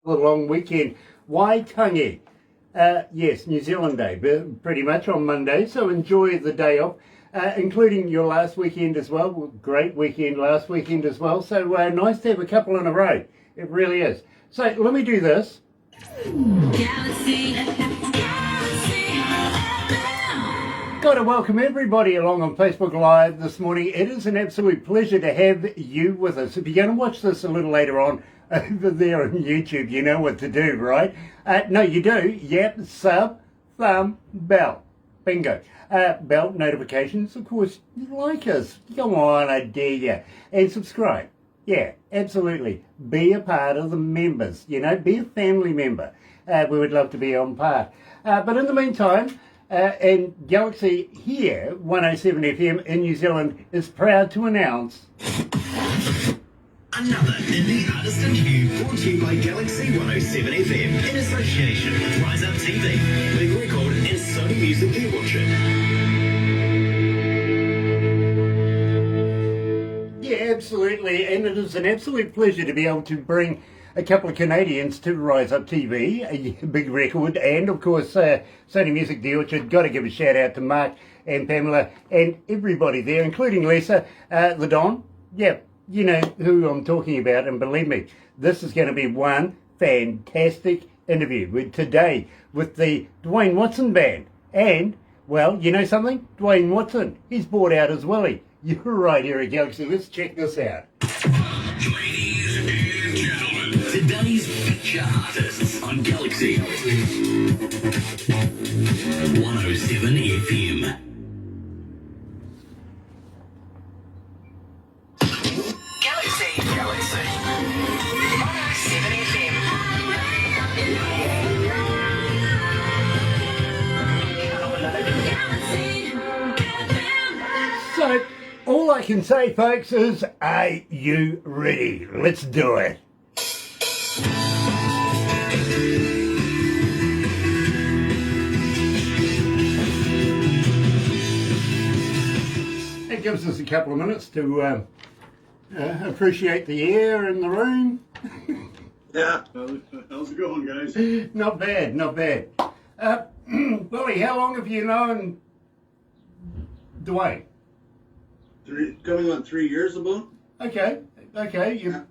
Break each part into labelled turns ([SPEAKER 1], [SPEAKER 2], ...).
[SPEAKER 1] The long weekend. Waitangi. Yes, New Zealand Day, but pretty much on Monday, so enjoy the day off, including your last weekend as well. Great weekend last weekend as well, so nice to have a couple in a row. It really is. So let me do this. Got to welcome everybody along on Facebook Live this morning. It is an absolute pleasure to have you with us. If you're going to watch this a little later on over there on YouTube, you know what to do, right? No, you do. Yep, sub, thumb, bell. Bingo. Bell notifications, of course. Like us. Come on, I dare you. And subscribe. Yeah, absolutely. Be a part of the members. You know, be a family member. We would love to be on part. But in the meantime, and Galaxy here, 107 FM in New Zealand, is proud to announce
[SPEAKER 2] another indie artist interview brought to you by Galaxy 107 FM in association with Rise Up TV, Big Record and Sony Music Viewership.
[SPEAKER 1] Yeah, absolutely, and it is an absolute pleasure to be able to bring a couple of Canadians to Rise Up TV, a Big Record, and of course Sony Music The Orchard. Got to give a shout out to Mark and Pamela and everybody there, including Lisa, the Don. Yeah, you know who I'm talking about, and believe me, this is going to be one fantastic interview today with the Duane Watson Band. And, well, you know something? Duane Watson, he's bought out as well. You're right here at Galaxy. Let's check this out.
[SPEAKER 2] Ladies and gentlemen, today's feature artists on Galaxy 107 FM. Galaxy 107 FM.
[SPEAKER 1] So, all I can say, folks, is, are you ready? Let's do it. It gives us a couple of minutes to appreciate the air in the room.
[SPEAKER 3] Yeah, how's it going, guys?
[SPEAKER 1] Not bad, not bad. Willie, how long have you known Duane?
[SPEAKER 3] Coming on 3 years about.
[SPEAKER 1] Okay.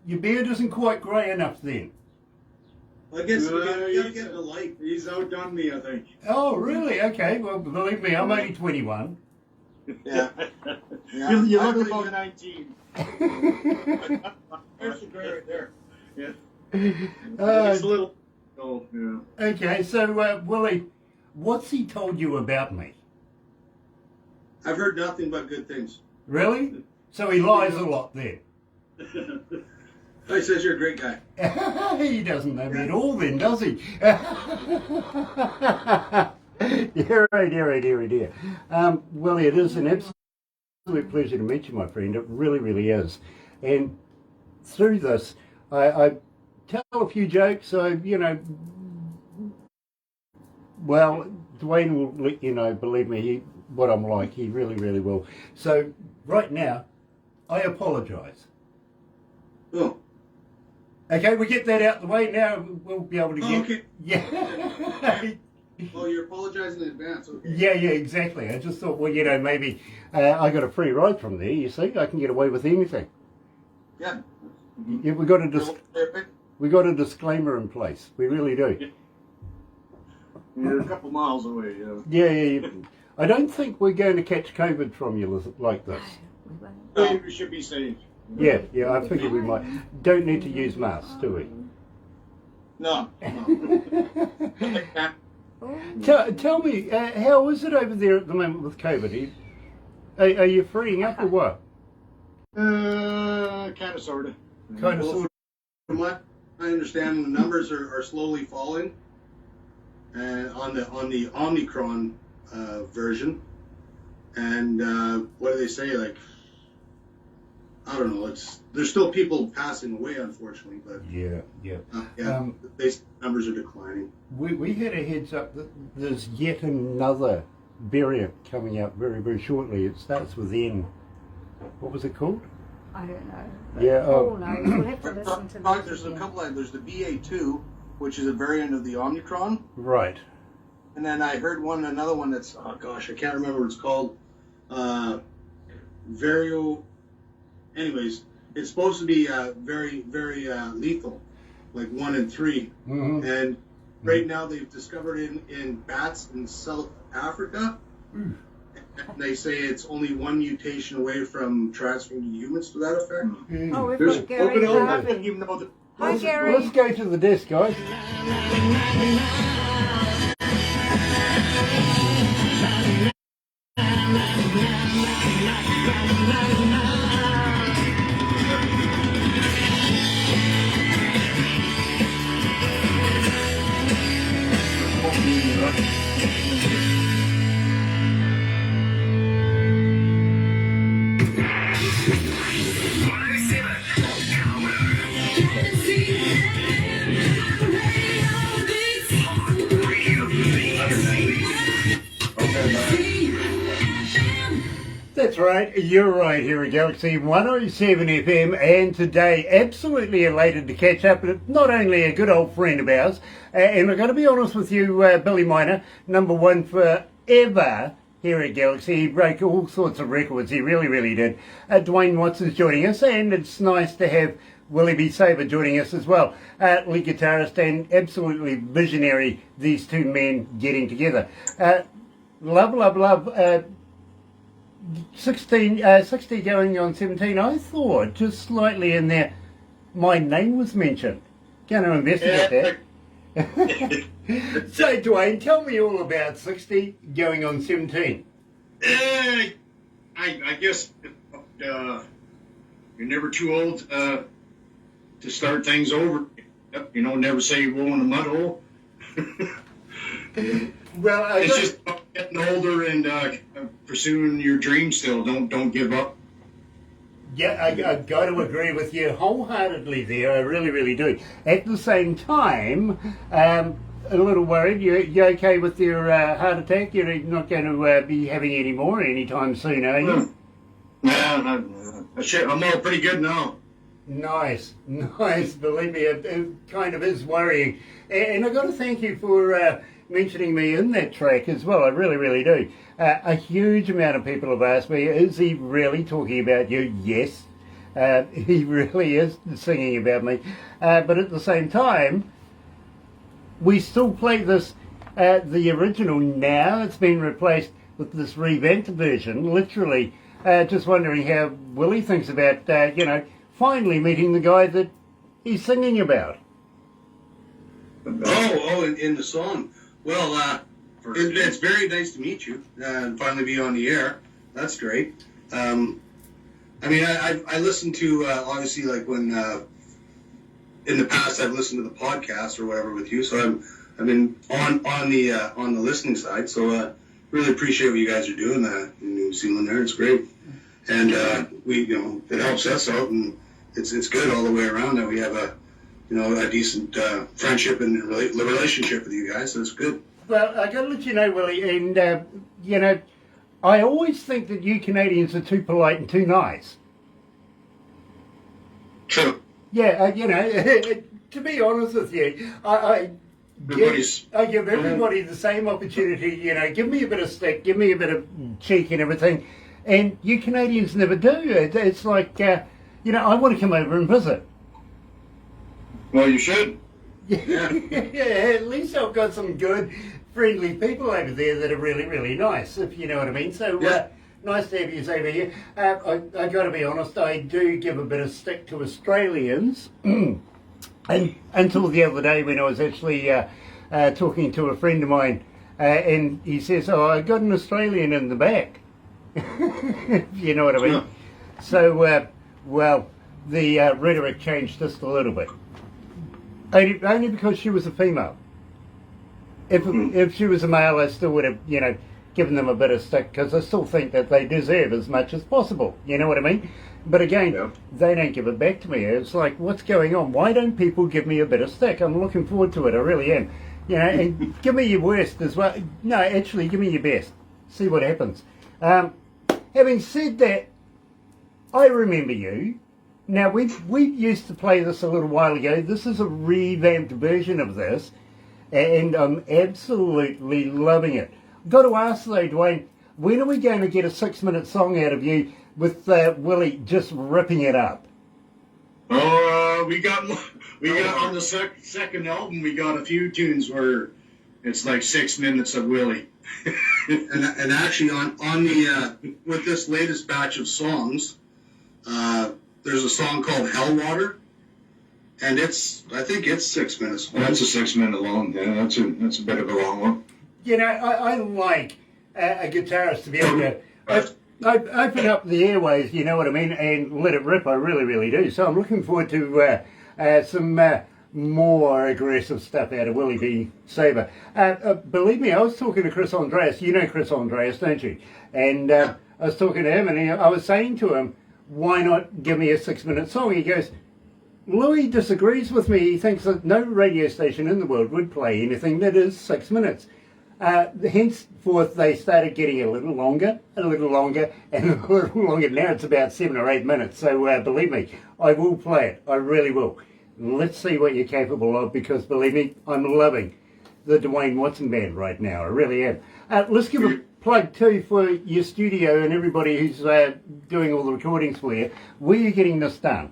[SPEAKER 1] Your beard isn't quite grey enough then.
[SPEAKER 3] I guess we gotta get the light. He's outdone me, I think.
[SPEAKER 1] Oh, really? Okay. Well, believe me, I'm only 21.
[SPEAKER 3] Yeah.
[SPEAKER 4] You look about 19.
[SPEAKER 3] There's the gray right there.
[SPEAKER 4] Yeah.
[SPEAKER 3] It's a little. Oh, yeah.
[SPEAKER 1] Okay, so Willie, what's he told you about me?
[SPEAKER 3] I've heard nothing but good things.
[SPEAKER 1] Really? So he lies a lot then.
[SPEAKER 3] He says you're a great guy.
[SPEAKER 1] He doesn't know me at all then, does he? Dear. Willie, it is an absolute pleasure to meet you, my friend. It really, really is. And through this, I tell a few jokes. So, you know, well, Duane will let you know, believe me, what I'm like. He really, really will. So, right now, I apologise.
[SPEAKER 3] Oh.
[SPEAKER 1] Okay, we get that out the way now. We'll be able to get.
[SPEAKER 3] Okay.
[SPEAKER 1] Yeah.
[SPEAKER 3] Oh, you're apologizing in advance. Okay.
[SPEAKER 1] Yeah, exactly. I just thought, well, you know, maybe I got a free ride from there. You see, I can get away with anything.
[SPEAKER 3] Yeah.
[SPEAKER 1] Yeah, we got a disclaimer in place. We really do.
[SPEAKER 4] You're a couple miles away, yeah.
[SPEAKER 1] Yeah. I don't think we're going to catch COVID from you like this.
[SPEAKER 4] We should be safe.
[SPEAKER 1] Yeah, I figured we might. Don't need to use masks, do we?
[SPEAKER 4] No.
[SPEAKER 1] Tell me, how is it over there at the moment with COVID? Are you freeing up or what?
[SPEAKER 4] Kind of, sort of.
[SPEAKER 1] Kind of, sort of.
[SPEAKER 3] From what I understand, the numbers are slowly falling, and on the Omicron version, And what do they say? Like, I don't know. There's still people passing away, unfortunately, but
[SPEAKER 1] Yeah.
[SPEAKER 3] the base numbers are declining.
[SPEAKER 1] We had a heads up that there's yet another variant coming out very, very shortly. It starts with N. What was it called?
[SPEAKER 5] I don't know.
[SPEAKER 1] Yeah,
[SPEAKER 5] Paul knows. We'll have to listen to that.
[SPEAKER 4] There's a couple of, there's the BA2, which is a variant of the Omicron.
[SPEAKER 1] Right.
[SPEAKER 4] And then I heard another one that's,
[SPEAKER 3] Oh gosh, I can't remember what it's called. Vario. Anyways, it's supposed to be very, very lethal, like 1 in 3.
[SPEAKER 1] Mm-hmm.
[SPEAKER 3] And right now they've discovered in bats in South Africa.
[SPEAKER 1] Mm.
[SPEAKER 3] And they say it's only one mutation away from transferring to humans to that effect.
[SPEAKER 1] Mm.
[SPEAKER 5] Oh, we've
[SPEAKER 3] There's
[SPEAKER 5] got Gary
[SPEAKER 3] open
[SPEAKER 4] I
[SPEAKER 5] Clark.
[SPEAKER 4] didn't even know that.
[SPEAKER 5] Hi,
[SPEAKER 1] Let's
[SPEAKER 5] Gary.
[SPEAKER 1] go to the desk, guys. That's right, you're right here at Galaxy 107 FM, and today absolutely elated to catch up with not only a good old friend of ours, and I've got to be honest with you, Billy Miner, number one forever here at Galaxy. He broke all sorts of records, he really, really did. Duane Watson's joining us, and it's nice to have Willie B. Saber joining us as well. Lead guitarist and absolutely visionary, these two men getting together. Love. 60 going on 17, I thought, just slightly in there, my name was mentioned. Going to investigate that. So, Duane, tell me all about 60 going on 17.
[SPEAKER 6] I guess you're never too old to start things over. You know, never say you're going in a mud hole.
[SPEAKER 1] Well,
[SPEAKER 6] It's just about getting older and pursuing your dreams still. Don't give up.
[SPEAKER 1] yeah, I've got to agree with you wholeheartedly there. I really, really do. At the same time, a little worried. You okay with your heart attack? You're not going to be having any more anytime soon, are you?
[SPEAKER 6] I'm all pretty good now.
[SPEAKER 1] Nice. Believe me, it kind of is worrying. And I've got to thank you for mentioning me in that track as well. I really, really do. A huge amount of people have asked me, is he really talking about you? Yes, he really is singing about me. But at the same time, we still play this, the original now. It's been replaced with this revamped version, literally. Just wondering how Willie thinks about, finally meeting the guy that he's singing about.
[SPEAKER 3] In the song. Well, it's very nice to meet you and finally be on the air. That's great. I listened to obviously like when in the past I've listened to the podcast or whatever with you, so I've been on the listening side. So really appreciate what you guys are doing in New Zealand there. It's great, and it helps us out, and it's good all the way around that we have a decent friendship and relationship with you guys, so it's good.
[SPEAKER 1] Well, I got to let you know, Willie, and, I always think that you Canadians are too polite and too nice.
[SPEAKER 6] True.
[SPEAKER 1] Yeah, to be honest with you, I give everybody the same opportunity, give me a bit of stick, give me a bit of cheek and everything, and you Canadians never do. It's like, I want to come over and visit.
[SPEAKER 6] Well, you should.
[SPEAKER 1] Yeah, at least I've got some good, friendly people over there that are really, really nice, if you know what I mean. So, nice to have you over here. I got to be honest, I do give a bit of stick to Australians. And until the other day when I was actually talking to a friend of mine, and he says, "Oh, I got an Australian in the back." If you know what I mean.
[SPEAKER 6] Yeah.
[SPEAKER 1] So, the rhetoric changed just a little bit. Only because she was a female. If she was a male, I still would have, giving them a bit of stick because I still think that they deserve as much as possible. You know what I mean? But again,
[SPEAKER 4] Yeah.
[SPEAKER 1] they don't give it back to me. It's like, what's going on? Why don't people give me a bit of stick? I'm looking forward to it. I really am. You know, and give me your worst as well. No, actually, give me your best. See what happens. Having said that, I remember you. Now, we used to play this a little while ago. This is a revamped version of this, and I'm absolutely loving it. Got to ask though, Duane, when are we going to get a 6-minute song out of you with Willie just ripping it up?
[SPEAKER 6] Oh, we got on the second album. We got a few tunes where it's like 6 minutes of Willie.
[SPEAKER 3] And actually on the with this latest batch of songs, there's a song called Hellwater, and I think it's 6 minutes.
[SPEAKER 6] That's a 6 minute long. Yeah, that's a bit of a long one.
[SPEAKER 1] You know, I like a guitarist to be able to open up the airways, you know what I mean, and let it rip. I really, really do. So I'm looking forward to some more aggressive stuff out of Willie B. Saber. Believe me, I was talking to Chris Andreas. You know Chris Andreas, don't you? And I was talking to him, and I was saying to him, why not give me a 6-minute song? He goes, Louis disagrees with me. He thinks that no radio station in the world would play anything that is 6 minutes. Henceforth, they started getting a little longer, and a little longer, and a little longer. Now it's about 7 or 8 minutes. So believe me, I will play it. I really will. Let's see what you're capable of, because believe me, I'm loving the Duane Watson Band right now. I really am. Let's give a plug too for your studio and everybody who's doing all the recordings for you. Where are you getting this done?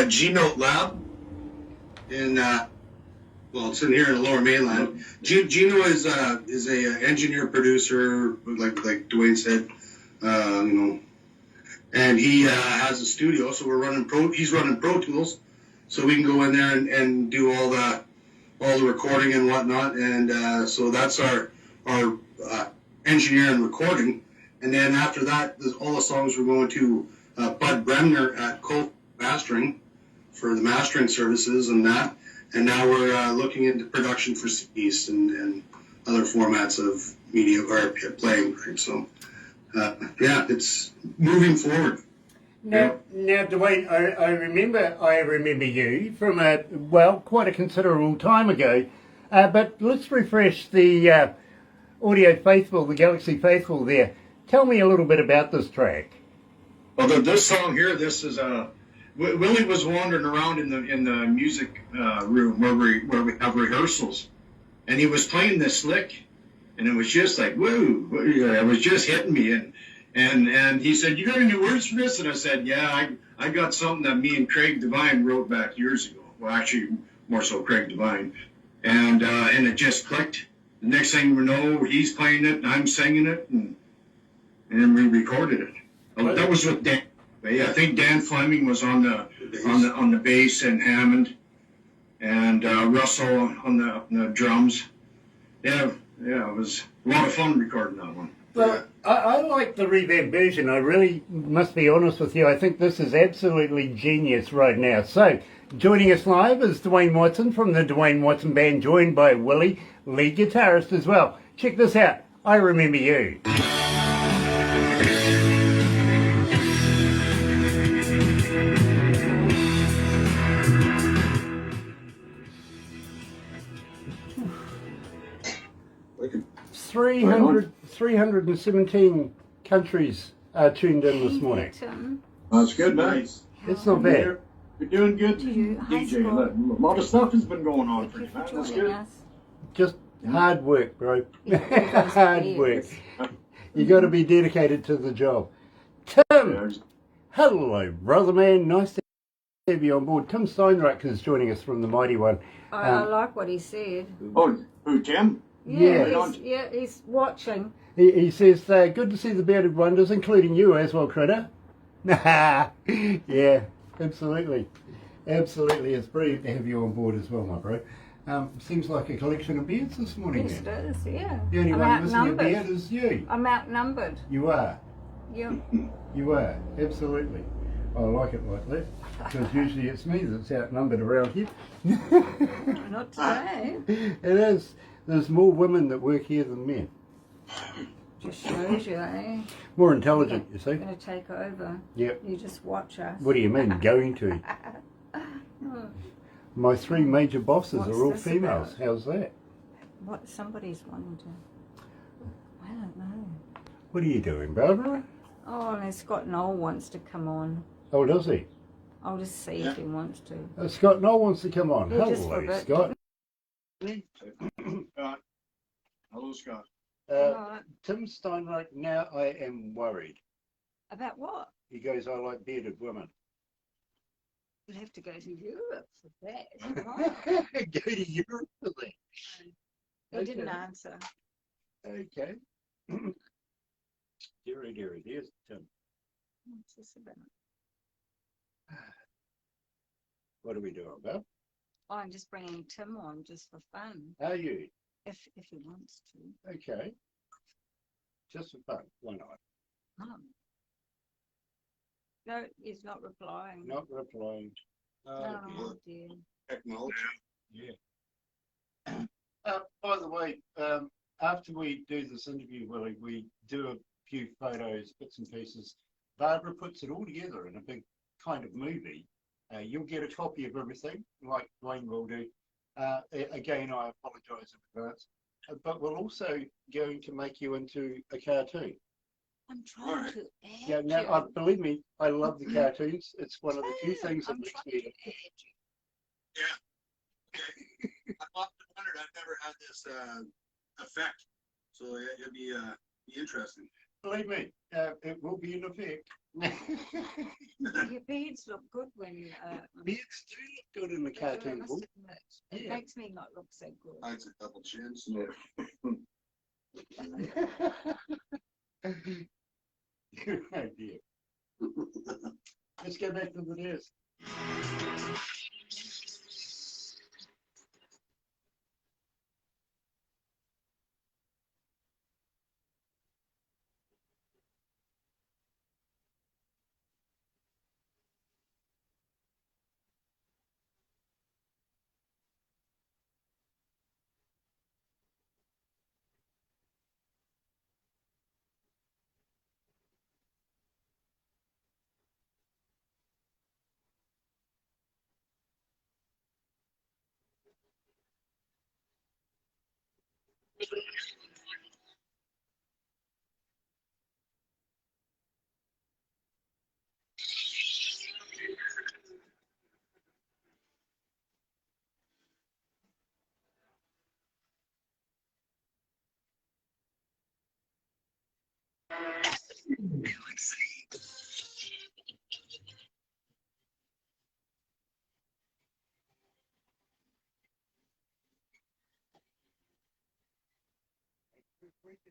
[SPEAKER 3] G-Note Lab in it's in here in the Lower Mainland. Gino is a engineer producer, like Duane said, and he has a studio. So he's running Pro Tools, so we can go in there and do all the recording and whatnot. And so that's our engineer and recording. And then after that, all the songs were going to Bud Bremner at Colt Mastering for the mastering services and that. And now we're looking into production for CDs and other formats of media or playing. Right? So, it's moving forward.
[SPEAKER 1] Now, Duane, I remember you from quite a considerable time ago. But let's refresh the audio faithful, the Galaxy faithful there. Tell me a little bit about this track.
[SPEAKER 6] Well, this song here, this is Willie was wandering around in the music room where we have rehearsals, and he was playing this lick, and it was just like woo, it was just hitting me, and he said, "You got any words for this?" And I said, "Yeah, I got something that me and Craig Devine wrote back years ago. Well, actually, more so Craig Devine, and it just clicked. The next thing we know, he's playing it, and I'm singing it, and we recorded it. That was with Dan. I think Dan Fleming was on the bass and Hammond, and Russell on the drums. Yeah, it was a lot of fun recording that one.
[SPEAKER 1] Well, I like the revamp version. I really must be honest with you. I think this is absolutely genius right now. So, joining us live is Duane Watson from the Duane Watson Band, joined by Willie, lead guitarist as well. Check this out. I Remember You. 317 countries are tuned in this morning.
[SPEAKER 4] That's good, nice.
[SPEAKER 1] It's not bad.
[SPEAKER 4] You're doing good, DJ. A lot of stuff has been going on for you, man. That's good.
[SPEAKER 1] Just hard work, bro. Hard work. You got to be dedicated to the job. Tim, hello, brother man. Nice to have you on board. Tim Steinreich is joining us from the Mighty One.
[SPEAKER 5] I like what he said.
[SPEAKER 4] Oh, who, Tim?
[SPEAKER 5] He's watching.
[SPEAKER 1] He says, good to see the bearded wonders, including you as well, Critter. Yeah, absolutely. Absolutely. It's brilliant to have you on board as well, my bro. Seems like a collection of beards this morning.
[SPEAKER 5] Yes, it is, yeah.
[SPEAKER 1] The only one missing a beard is you.
[SPEAKER 5] I'm outnumbered.
[SPEAKER 1] You are.
[SPEAKER 5] Yeah.
[SPEAKER 1] You are, absolutely. I like it like that, because usually it's me that's outnumbered around here.
[SPEAKER 5] Not today.
[SPEAKER 1] It is. There's more women that work here than men.
[SPEAKER 5] Just shows you, eh?
[SPEAKER 1] More intelligent, you see.
[SPEAKER 5] We're going to take over.
[SPEAKER 1] Yep.
[SPEAKER 5] You just watch us.
[SPEAKER 1] What do you mean, going to? My three major bosses
[SPEAKER 5] What's
[SPEAKER 1] are all
[SPEAKER 5] this
[SPEAKER 1] females.
[SPEAKER 5] about?
[SPEAKER 1] How's that?
[SPEAKER 5] What? Somebody's wanting to. I don't know.
[SPEAKER 1] What are you doing, Barbara?
[SPEAKER 5] Oh, and Scott Noel wants to come on.
[SPEAKER 1] Oh, does he?
[SPEAKER 5] I'll just see if he wants to.
[SPEAKER 1] Scott Noel wants to come on.
[SPEAKER 5] Yeah, just for a
[SPEAKER 1] Hello,
[SPEAKER 5] bit.
[SPEAKER 1] Scott.
[SPEAKER 6] Hello, Scott.
[SPEAKER 5] Alright.
[SPEAKER 1] Tim Steinreich, now I am worried.
[SPEAKER 5] About what?
[SPEAKER 1] He goes, I like bearded women.
[SPEAKER 5] We'd have to go to Europe for that.
[SPEAKER 1] Go to Europe for that.
[SPEAKER 5] He didn't answer.
[SPEAKER 1] Okay. Deary, there's Tim.
[SPEAKER 5] What's this about?
[SPEAKER 1] What are we doing, Bob?
[SPEAKER 5] Oh, I'm just bringing Tim on just for fun,
[SPEAKER 1] Are you?
[SPEAKER 5] if he wants to.
[SPEAKER 1] Okay. Just for fun. Why not?
[SPEAKER 5] No, he's not replying.
[SPEAKER 1] Not replying.
[SPEAKER 5] Oh, dear.
[SPEAKER 3] Technology.
[SPEAKER 1] Yeah. By the way, after we do this interview, Willie, we do a few photos, bits and pieces. Barbara puts it all together in a big kind of movie. You'll get a copy of everything, like Duane will do. Again, I apologise in advance. But we're also going to make you into a cartoon.
[SPEAKER 5] I'm trying to add
[SPEAKER 1] Yeah, now,
[SPEAKER 5] you.
[SPEAKER 1] believe me, I love the cartoons. It's one of the few things that
[SPEAKER 5] I'm
[SPEAKER 1] makes
[SPEAKER 5] trying
[SPEAKER 1] me...
[SPEAKER 5] to add you.
[SPEAKER 3] I've often wondered. I've never had this effect, so it'd be interesting.
[SPEAKER 1] Believe me, it will be an effect.
[SPEAKER 5] Your beads look good when
[SPEAKER 1] Beards do look good in the
[SPEAKER 5] I
[SPEAKER 1] cartoon
[SPEAKER 5] must
[SPEAKER 1] book.
[SPEAKER 5] admit, it
[SPEAKER 1] Yeah.
[SPEAKER 5] makes me not look so good.
[SPEAKER 3] Hides a double chin. So.
[SPEAKER 1] Good idea. Let's go back to the desk.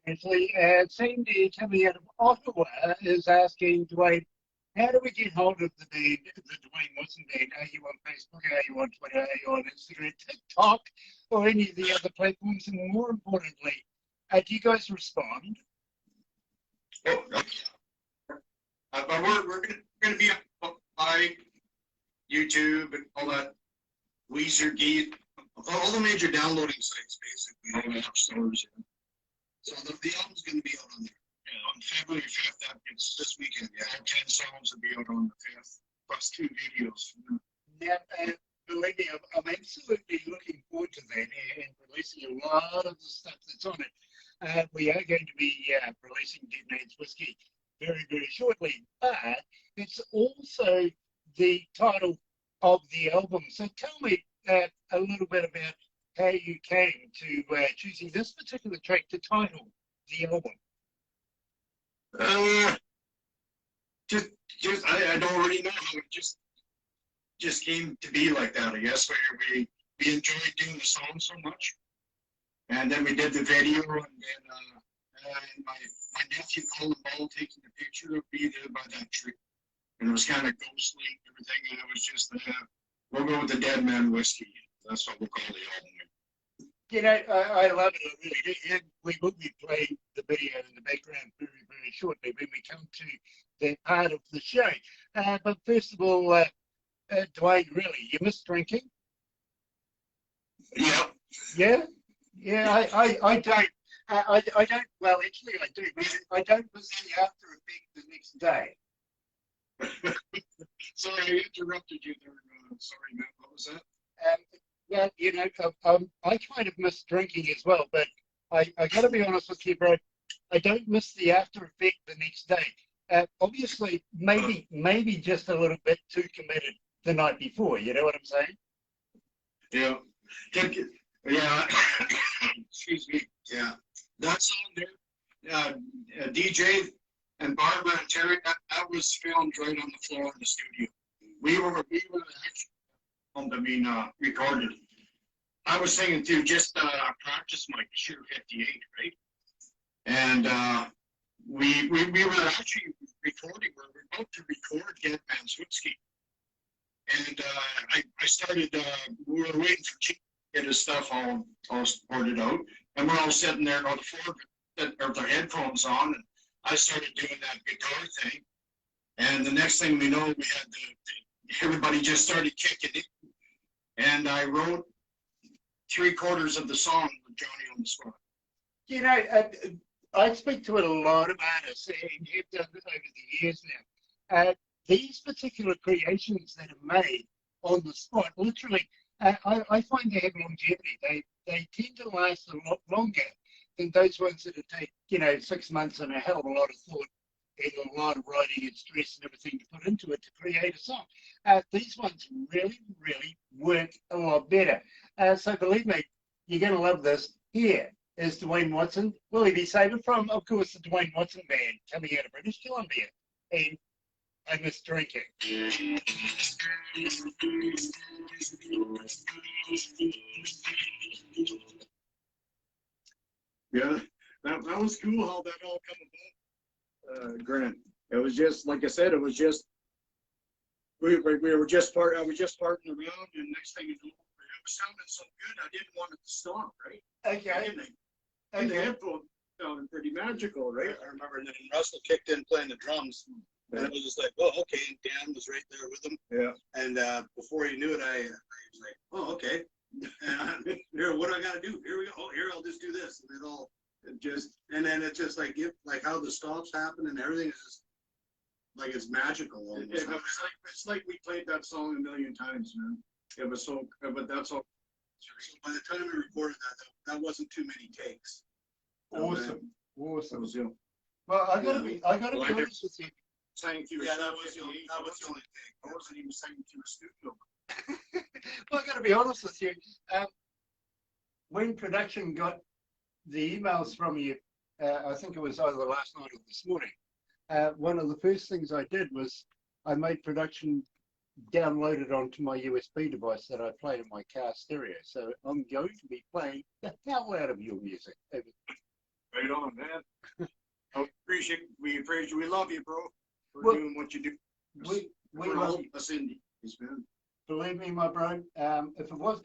[SPEAKER 1] Actually, Sandy coming out of Ottawa is asking Duane, how do we get hold of the band, the Duane Watson Band? Are you on Facebook? Are you on Twitter? Are you on Instagram, TikTok, or any of the other platforms? And more importantly, do you guys respond?
[SPEAKER 6] Oh, we're going to be on YouTube and all that. Weezer, Geet, all the major downloading sites, basically, all the app stores. So the album's going to be out on there. Yeah, on February 5th, it's this weekend. Yeah, 10 songs will be out on the 5th, plus 2 videos.
[SPEAKER 1] Now, believe me, I'm absolutely looking forward to that and releasing a lot of the stuff that's on it. We are going to be releasing Dead Man's Whiskey very, very shortly, but it's also the title of the album. So tell me a little bit about how you came to choosing this particular track to title the album.
[SPEAKER 6] I don't really know how it just came to be like that. I guess we enjoyed doing the song so much, and then we did the video, and then my nephew called the ball taking a picture of me there by that tree, and it was kind of ghostly and everything, and it was just we'll go with the Dead Man Whiskey. That's what we'll call the album.
[SPEAKER 1] You know, I love it. I really do. And we will be playing the video in the background very, very shortly when we come to that part of the show. But first of all, Duane, really, you miss drinking?
[SPEAKER 6] Yeah.
[SPEAKER 1] Yeah? Yeah, I don't. I don't. Well, actually, I do. I don't miss the after effect the next day.
[SPEAKER 6] Sorry, I interrupted you there. Sorry, Matt. What was that?
[SPEAKER 1] Well, I kind of miss drinking as well, but I got to be honest with you, bro. I don't miss the after effect the next day. Obviously, maybe just a little bit too committed the night before. You know what I'm saying?
[SPEAKER 6] Yeah. Yeah. Excuse me. Yeah. That song there, DJ and Barbara and Terry, that was filmed right on the floor in the studio. We were actually, recorded. I was singing through just a practice mic, the Shure 58, right? And we were actually recording. We were about to record Get Man's Whiskey. And I started, we were waiting for Chief to get his stuff all sorted out. And we're all sitting there on the floor with our headphones on. And I started doing that guitar thing. And the next thing we know, we had everybody just started kicking in. And I wrote 3/4 of the song with Johnny on the spot.
[SPEAKER 1] You know, I speak to a lot of artists, and you've done this over the years now. These particular creations that are made on the spot, literally, I find they have longevity. They tend to last a lot longer than those ones that take, 6 months and a hell of a lot of thought and a lot of writing and stress and everything to put into it to create a song. These ones really, really work a lot better. So believe me, you're going to love this. Here is Duane Watson. Will he be saving from, of course, the Duane Watson Band coming out of British Columbia. And I miss drinking.
[SPEAKER 6] Yeah, that was cool how that all come about, Grant. It was just, like I said, it was just, we were just I was just parting around, and next thing you know, it was sounding so good, I didn't want it to stop, right?
[SPEAKER 1] Okay.
[SPEAKER 6] And the headphones sounded pretty magical, right?
[SPEAKER 3] I remember, and then Russell kicked in playing the drums, and it was just like, oh, okay. And Dan was right there with him.
[SPEAKER 6] Yeah.
[SPEAKER 3] And before he knew it, I was like, oh, okay. Here, what do I got to do? Here we go. Oh, here, I'll just do this. And then it's just like, how the stops happen and everything is just like it's magical. Almost.
[SPEAKER 6] It's like we played that song a million times, man. It was so, but that's all.
[SPEAKER 3] So by the time we recorded that wasn't too many takes.
[SPEAKER 1] Awesome.
[SPEAKER 6] That was, you know,
[SPEAKER 1] Well, I gotta be honest with you.
[SPEAKER 6] saying through
[SPEAKER 3] Yeah, that was the only take.
[SPEAKER 6] I wasn't even saying through a studio.
[SPEAKER 1] Well, I got to be honest with you. When production got the emails from you, I think it was either last night or this morning, one of the first things I did was I made production download it onto my USB device that I played in my car stereo. So I'm going to be playing the hell out of your music.
[SPEAKER 6] Right on, man. We appreciate you. We love you, bro, for doing what you do.
[SPEAKER 1] We love you.
[SPEAKER 6] Us indies, man.
[SPEAKER 1] Believe me, my bro, if it was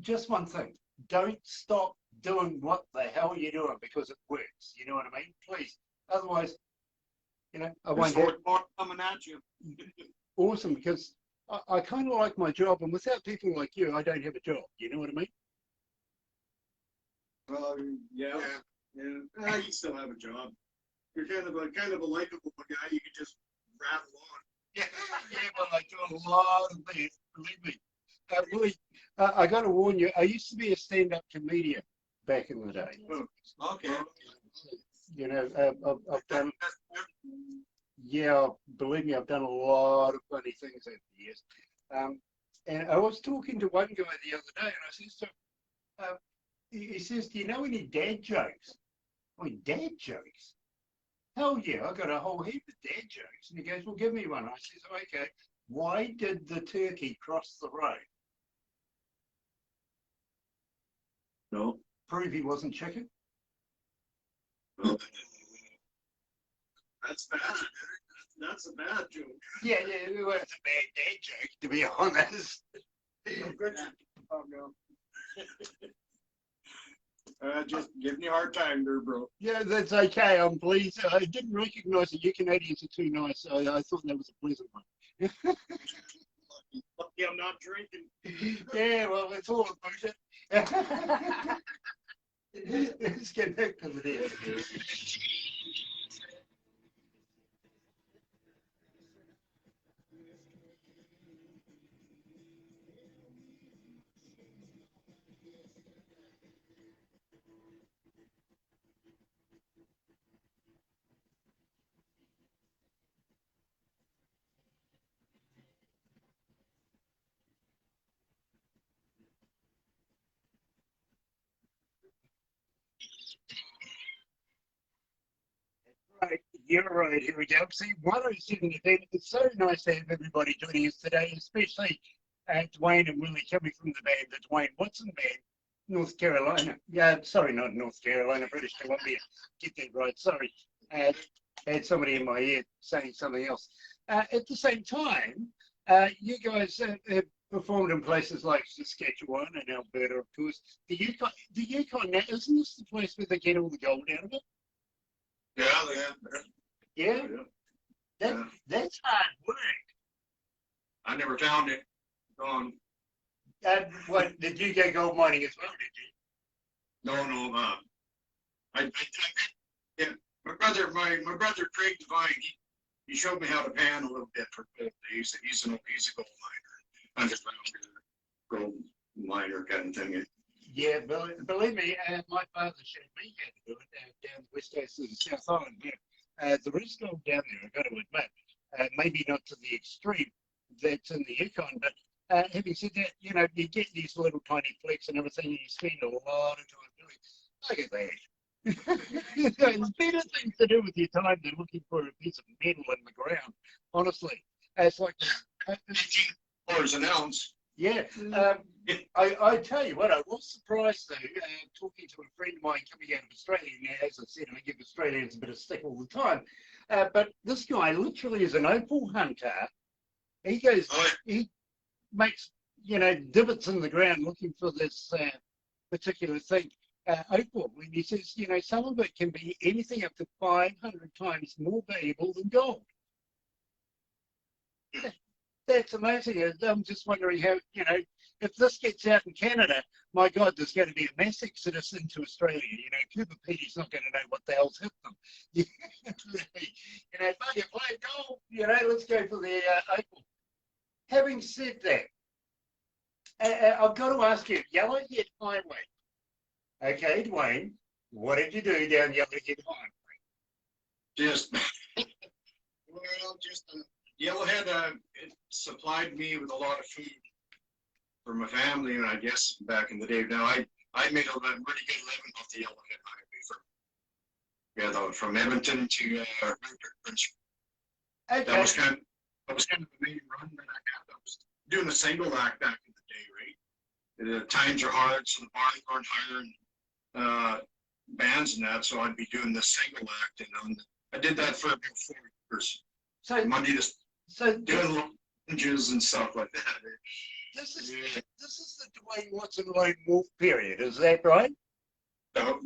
[SPEAKER 1] just one thing, don't stop doing what the hell you're doing because it works. You know what I mean? Please. Otherwise, I won't have
[SPEAKER 6] more coming at you.
[SPEAKER 1] awesome because I kind of like my job, and without people like you, I don't have a job. You know what I mean?
[SPEAKER 6] Well, yeah. You still have a job. You're kind of a likable guy. You can just rattle on.
[SPEAKER 1] Yeah, but I do a lot of things. Believe me. Willie, I got to warn you. I used to be a stand-up comedian back in the day.
[SPEAKER 6] Oh, okay.
[SPEAKER 1] I've done. Yeah, believe me, I've done a lot of funny things over the years. And I was talking to one guy the other day, and I said to him, he says, "Do you know any dad jokes?" I mean, dad jokes? Hell yeah, I got a whole heap of dad jokes. And he goes, "Well, give me one." I says, "Okay, why did the turkey cross the road?"
[SPEAKER 6] No.
[SPEAKER 1] Prove he wasn't chicken.
[SPEAKER 6] That's bad. That's a bad joke.
[SPEAKER 1] Yeah, well, it's a bad dad joke, to be honest.
[SPEAKER 6] Just giving you a hard time there, bro.
[SPEAKER 1] Yeah, that's okay. I'm pleased. I didn't recognise that you Canadians are too nice. So I thought that was a pleasant one.
[SPEAKER 6] Lucky I'm not drinking.
[SPEAKER 1] Yeah, well, it's all about it. Let's get back to the day. Right, you're right. Here we go. See, 107 FM. It's so nice to have everybody joining us today, especially Duane and Willie coming from the band, the Duane Watson Band, North Carolina. Yeah, sorry, not North Carolina, British Columbia. Get that right. Sorry. Had somebody in my ear saying something else. At the same time, you guys have performed in places like Saskatchewan and Alberta, of course. The Yukon, now, isn't this the place where they get all the gold out of it? Yeah, that's hard work.
[SPEAKER 6] I never found it. Gone.
[SPEAKER 1] What did you go gold mining as well? Did you?
[SPEAKER 6] No. Yeah. My brother Craig Devine. He showed me how to pan a little bit for gold. He's a gold miner, underground gold miner kind of thing.
[SPEAKER 1] Yeah, believe me, my father showed me how to do it down the west coast of the South Island. Yeah. There is gold down there, I've got to admit. Maybe not to the extreme that's in the Yukon, but having said that, you know, you get these little tiny flecks and everything, and you spend a lot of time doing it. Look at that. There's better things to do with your time than looking for a piece of metal in the ground, honestly. It's like...
[SPEAKER 6] $18 an ounce.
[SPEAKER 1] Yeah, I tell you what, I was surprised though, talking to a friend of mine coming out of Australia. Now, as I said, I give Australians a bit of stick all the time. But this guy literally is an opal hunter. He goes, he makes, you know, divots in the ground looking for this particular thing, opal. And he says, you know, some of it can be anything up to 500 times more valuable than gold. That's amazing. I'm just wondering how, you know, if this gets out in Canada, my God, there's going to be a mass exodus into Australia. You know, Cooper Petey's not going to know what the hell's hit them. You know, bugger, play gold. You know, let's go for the opal. Having said that, I've got to ask you, Yellowhead Highway. Okay, Duane, what did you do down Yellowhead Highway?
[SPEAKER 6] Just, well, just... Yellowhead, it supplied me with a lot of food for my family, and I guess back in the day. Now I made a really good living off the Yellowhead Highway from Edmonton to Prince.
[SPEAKER 1] Okay.
[SPEAKER 6] That was kind of the main run that I had. I was doing a single act back in the day, right? The times are hard, so the bars aren't hiring bands and that, so I'd be doing the single act, and I did that for about 4 years.
[SPEAKER 1] So
[SPEAKER 6] Monday to doing lunges and stuff like that.
[SPEAKER 1] This is the Duane Watson Lone Wolf period, is that right?
[SPEAKER 6] Who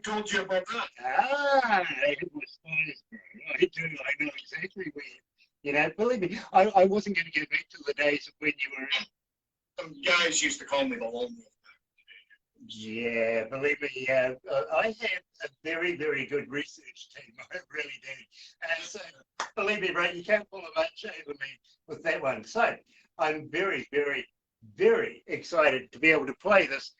[SPEAKER 6] told you about that?
[SPEAKER 1] It was nice. I know exactly where. You know, believe me, I wasn't going to go back to the days of when you were.
[SPEAKER 6] Some guys used to call me the Lone Wolf.
[SPEAKER 1] Yeah, believe me, I have a very, very good research team. I really do. And so, believe me, right, you can't pull a much over me with that one. So, I'm very, very, very excited to be able to play this.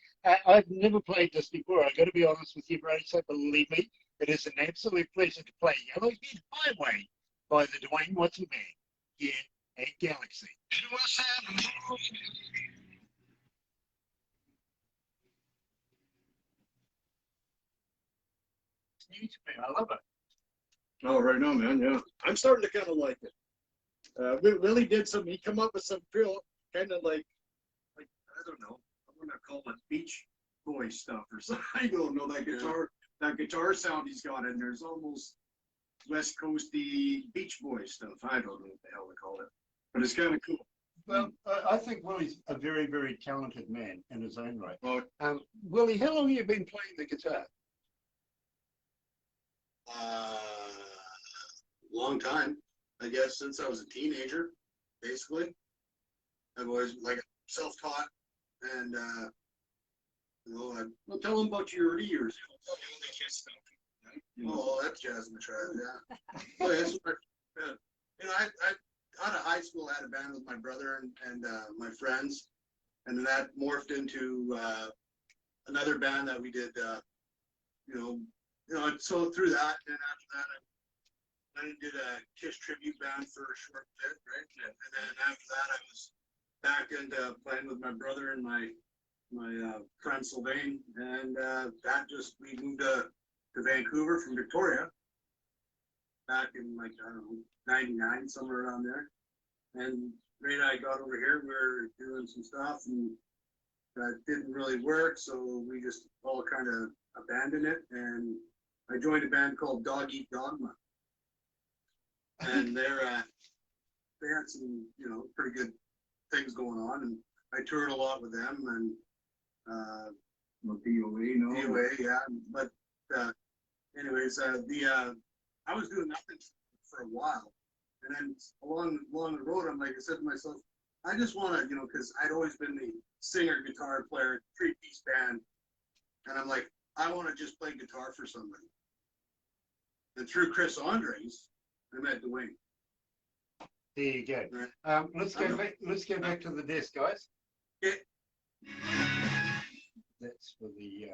[SPEAKER 1] I've never played this before. I've got to be honest with you, bro. So, believe me, it is an absolute pleasure to play Yellowhead Highway by the Duane Watson Band here at Galaxy. New to me. I love it.
[SPEAKER 6] Oh, right now, man. Yeah, I'm starting to kind of like it. Willie did some. He come up with some real kind of like I don't know. I'm gonna call it beach boy stuff or something. I don't know that guitar sound he's got in there is almost West Coasty Beach Boy stuff. I don't know what the hell to call it, but it's kind of cool.
[SPEAKER 1] Well, I think Willie's a very, very talented man in his own right.
[SPEAKER 6] Well,
[SPEAKER 1] Willie, how long have you been playing the guitar?
[SPEAKER 3] Long time, I guess, since I was a teenager, basically. I've always like self-taught, and Well, tell them about your early years. Oh, that's jazz in the tribe, yeah. Oh, yeah, out of high school, I had a band with my brother and my friends, and then that morphed into another band that we did. So through that, and after that, I did a Kiss tribute band for a short bit, right? And then after that, I was back into playing with my brother and my friend Sylvain, and we moved to Vancouver from Victoria back in like, I don't know, 99, somewhere around there. And Ray and I got over here, we were doing some stuff and that didn't really work, so we just all kind of abandoned it, and I joined a band called Dog Eat Dogma. And they had some, pretty good things going on, and I toured a lot with them, and DOA, yeah. But anyways, I was doing nothing for a while, and then along the road, I said to myself, I just want to, because I'd always been the singer, guitar player, 3-piece band, and I'm like, I want to just play guitar for somebody. And through Chris Andres, I met Duane.
[SPEAKER 1] There you go. Let's go back to the desk, guys.
[SPEAKER 3] Okay.
[SPEAKER 1] That's for the.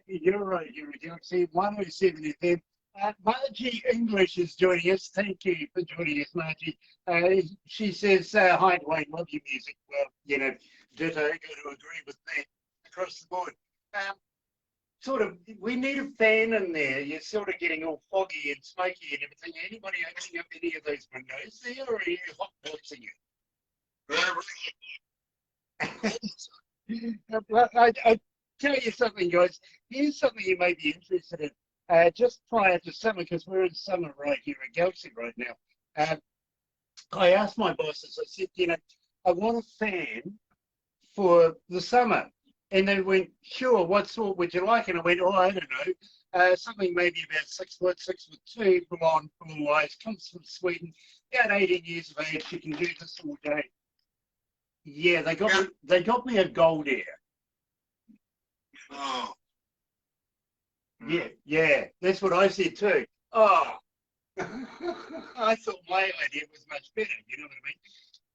[SPEAKER 1] You're right, you're Galaxy 107 FM. Margie English is joining us. Thank you for joining us, Margie. She says, hi, Duane, love your music. Well, ditto, got to agree with that across the board. We need a fan in there. You're sort of getting all foggy and smoky and everything. Anybody opening up any of those windows there, or are you hot boxing it? I tell you something, guys. Here's something you may be interested in. Just prior to summer, because we're in summer right here at Galaxy right now, I asked my bosses, I said, I want a fan for the summer. And they went, sure, what sort would you like? And I went, I don't know, something maybe about 6 foot, 6'2", blonde, blue eyes, comes from Sweden, about 18 years of age. She can do this all day. Yeah, they got me a gold ear.
[SPEAKER 3] Oh.
[SPEAKER 1] Yeah, that's what I said too. Oh, I thought my idea was much better, you know what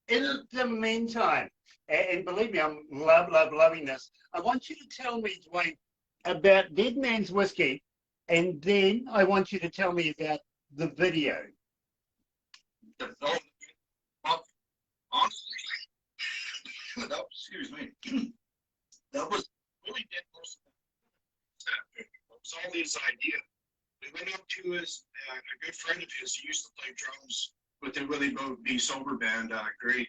[SPEAKER 1] I mean? In the meantime, and believe me, I'm loving this, I want you to tell me, Duane, about Dead Man's Whiskey, and then I want you to tell me about the video.
[SPEAKER 6] Honestly, excuse me, that was really did most of that. It was all his idea. We went up to his, a good friend of his, he used to play drums with the Willie B. Sober band, Greg.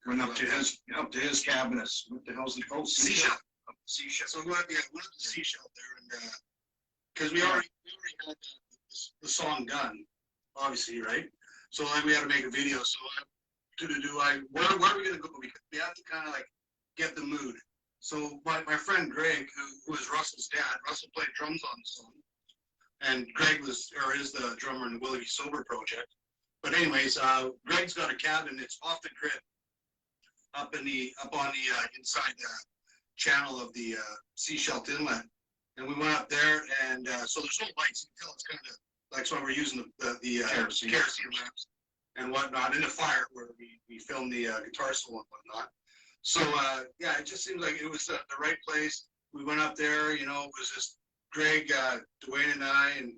[SPEAKER 6] Went up to his cabinets. What the hell's it called? Seashell. Seashell. So we went up to the Seashell there, and because we already had the song done, obviously, right? So we had to make a video. So where are we gonna go? We have to kind of like get the mood. So my friend Greg, who was Russell's dad, Russell played drums on the song, and Greg is the drummer in the Willie Sober project. But anyways, Greg's got a cabin. It's off the grid, up on the inside channel of the Seashell Inlet, and we went up there, and so there's no lights. You can tell it's kind of like, so we're using the kerosene lamps and whatnot in the fire where we filmed the guitar solo and whatnot. So yeah, it just seemed like it was the right place. We went up there, it was just Greg, Duane, and I, and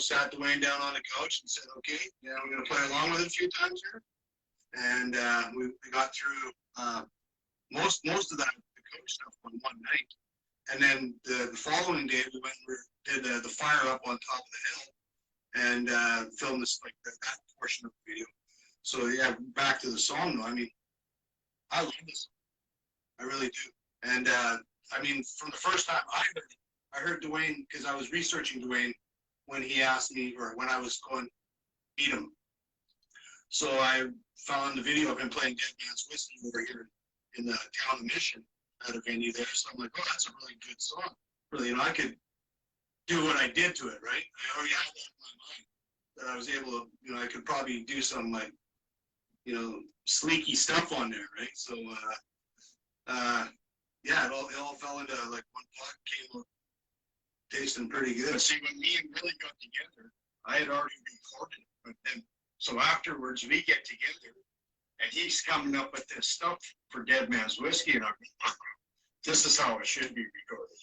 [SPEAKER 6] sat Duane down on the couch and said, okay, we're gonna play along with it a few times here. And we got through most of that the coach stuff on one night, and then the following day we went and did the fire up on top of the hill and filmed this that portion of the video. So yeah, back to the song though. I mean, I love this.
[SPEAKER 3] I really do. And I mean, from the first time I heard Duane, because I was researching Duane when he asked me, or when I was going to meet him. So I found the video of him playing Dead Man's Whiskey over here in the town of Mission at a venue there. So I'm like, oh, that's a really good song. Really, I could do what I did to it, right? I already had that in my mind. That I was able to, I could probably do some like, sleeky stuff on there, right? So, yeah, it all fell into like one pot, came out tasting pretty good.
[SPEAKER 6] But see, when me and Billy got together, I had already recorded it, but then, so afterwards we get together, and he's coming up with this stuff for Dead Man's Whiskey, and I'm this is how it should be recorded.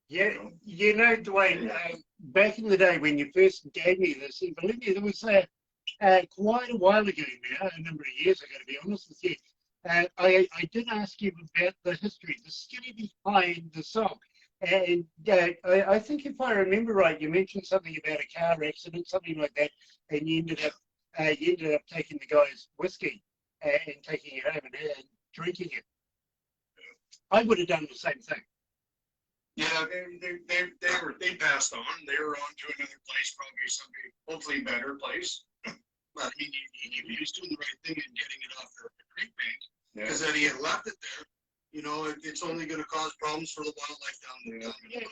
[SPEAKER 1] Yeah, Duane, back in the day when you first gave me this, and believe me, there was quite a while ago now, a number of years ago, to be honest with you. I did ask you about the history, the story behind the song. And I think if I remember right, you mentioned something about a car accident, something like that, and you ended up taking the guy's whiskey and taking it home and drinking it. I would have done the same thing.
[SPEAKER 6] Yeah, they passed on. They were on to another place, probably somebody, hopefully better place. But I mean, he was doing the right thing and getting it off the creek bank.
[SPEAKER 3] Because then he had left it there. It's only going to cause problems for the wildlife down there.
[SPEAKER 1] Yeah,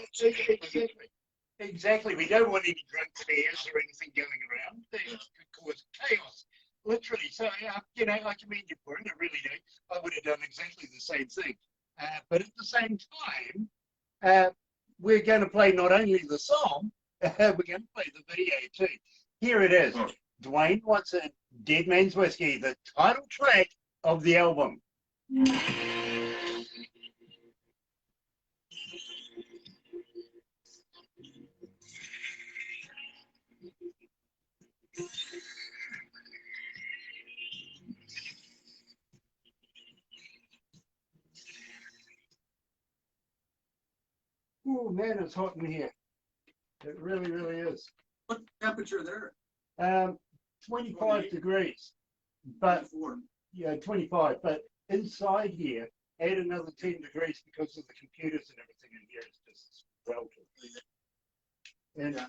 [SPEAKER 1] exactly. We don't want any drug fairs or anything going around. It could cause chaos, literally. So, I commend you for it. I really do. I would have done exactly the same thing. But at the same time, we're going to play not only the song, we're going to play the video too. Here it is. Duane Watson, Dead Man's Whiskey, the title track of the album. Oh man, it's hot in here. It really, really is.
[SPEAKER 3] What temperature there?
[SPEAKER 1] 25 degrees. But yeah, 25. But inside here, add another 10 degrees because of the computers and everything in here. It's just relative. And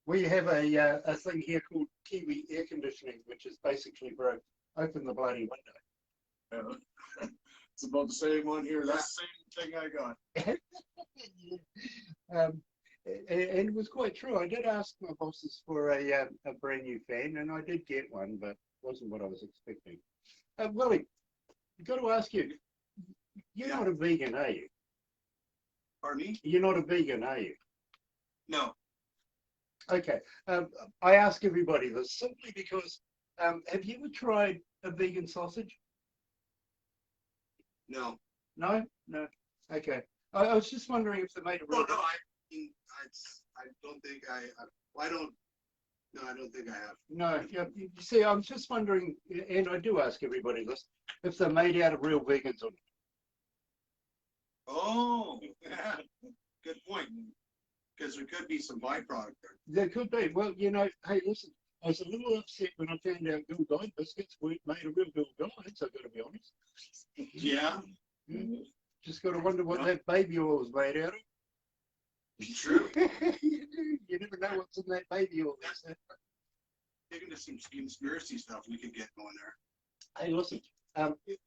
[SPEAKER 1] we have a thing here called Kiwi air conditioning, which is basically broke. Open the bloody window.
[SPEAKER 6] It's about the same one here. That's the same thing I got.
[SPEAKER 1] And it was quite true. I did ask my bosses for a brand new fan, and I did get one, but it wasn't what I was expecting. Willie, I've got to ask you, you're not a vegan, are you?
[SPEAKER 3] Pardon me?
[SPEAKER 1] You're not a vegan, are you?
[SPEAKER 3] No.
[SPEAKER 1] Okay. I ask everybody this simply because, have you ever tried a vegan sausage?
[SPEAKER 3] No.
[SPEAKER 1] No? No. Okay. I was just wondering if they made a real...
[SPEAKER 3] No, I don't think I don't think I have.
[SPEAKER 1] No, yeah, you see, I'm just wondering, and I do ask everybody this, if they're made out of real vegans or not.
[SPEAKER 3] Oh, yeah. Good point. Because there could be some byproduct there.
[SPEAKER 1] There could be. Well, hey, listen, I was a little upset when I found out Bill Guide biscuits weren't made of real Bill Guides, I've got to be honest.
[SPEAKER 3] Yeah.
[SPEAKER 1] Just got to wonder what that baby oil was made out of.
[SPEAKER 3] True.
[SPEAKER 1] You never know what's in that baby oil.
[SPEAKER 3] Get into some conspiracy stuff we could get going there.
[SPEAKER 1] Hey, listen,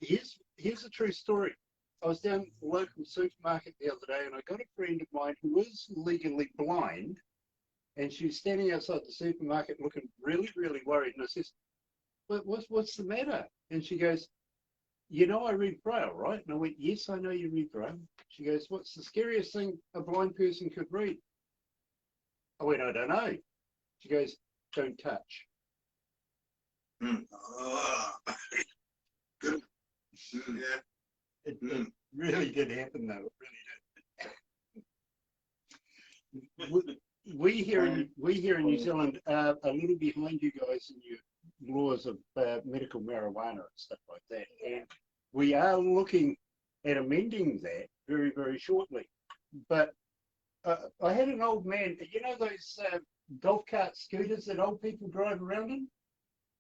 [SPEAKER 1] here's a true story. I was down at the local supermarket the other day, and I got a friend of mine who is legally blind, and she was standing outside the supermarket looking really, really worried. And I says, what's the matter? And she goes, I read Braille, right? And I went, yes, I know you read Braille. She goes, what's the scariest thing a blind person could read? I went, I don't know. She goes, don't touch.
[SPEAKER 3] Good. Yeah.
[SPEAKER 1] It really did happen, though. It really did. We here in New Zealand are a little behind you guys in your laws of medical marijuana and stuff like that, and we are looking at amending that very, very shortly. But I had an old man, those golf cart scooters that old people drive around in?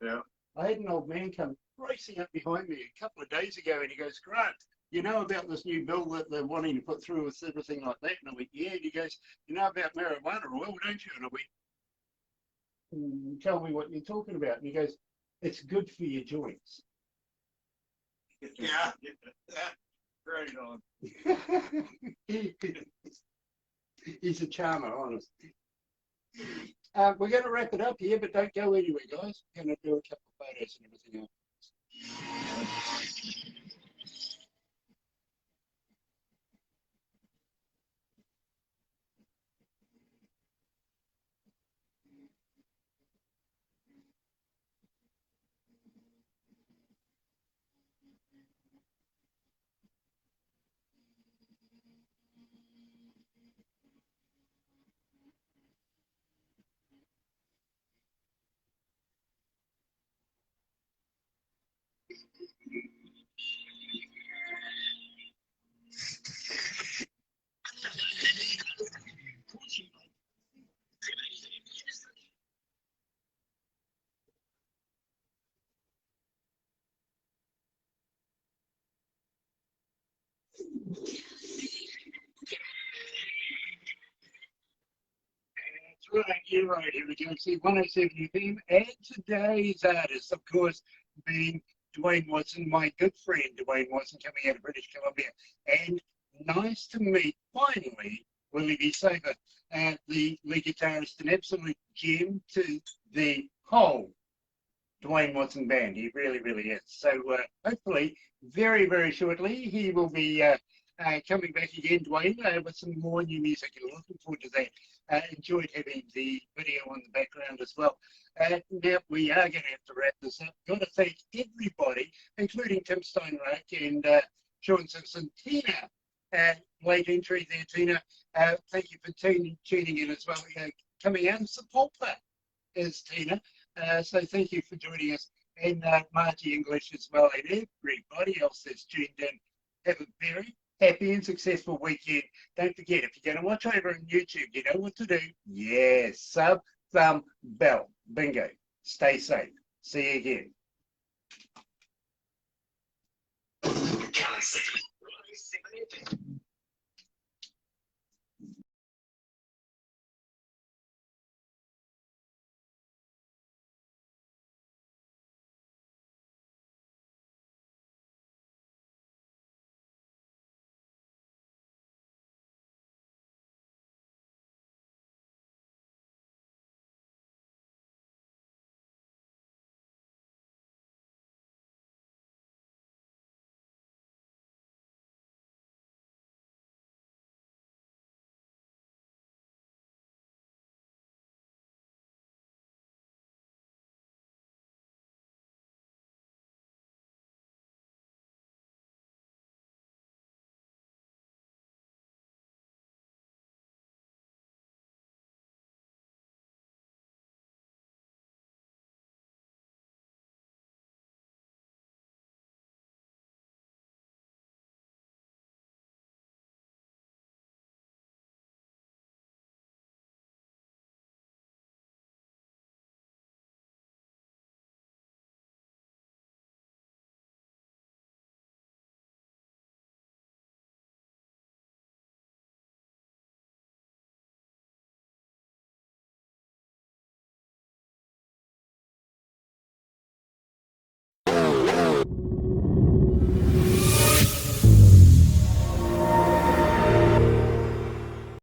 [SPEAKER 6] Yeah.
[SPEAKER 1] I had an old man come racing up behind me a couple of days ago, and he goes, Grant, you know about this new bill that they're wanting to put through with everything like that? And I went, yeah. And he goes, you know about marijuana oil, don't you? And I went, tell me what you're talking about. And he goes, it's good for your joints.
[SPEAKER 6] Yeah. Right on.
[SPEAKER 1] He's a charmer, honestly. We're going to wrap it up here, but don't go anywhere, guys. We're going to do a couple of photos and everything else. That's right, you're right. Here we go. See, 107 FM. And today's artist, of course, being Duane Watson, my good friend Duane Watson, coming out of British Columbia. And nice to meet, finally, Willie B. Saber, the lead guitarist, an absolute gem to the whole Duane Watson Band. He really, really is. So hopefully, very, very shortly, he will be coming back again, Duane, with some more new music. And looking forward to that. Enjoyed having the video on the background as well. Now, we are going to have to wrap this up. Got to thank everybody, including Tim Steinreich and Sean Simpson. Tina, late entry there, Tina. Thank you for tuning in as well. Coming out and support that is Tina. So thank you for joining us. And Margie English as well. And everybody else that's tuned in. Have a very happy and successful weekend. Don't forget, if you're going to watch over on YouTube, you know what to do. Yes, sub, thumb, bell. Bingo. Stay safe. See you again.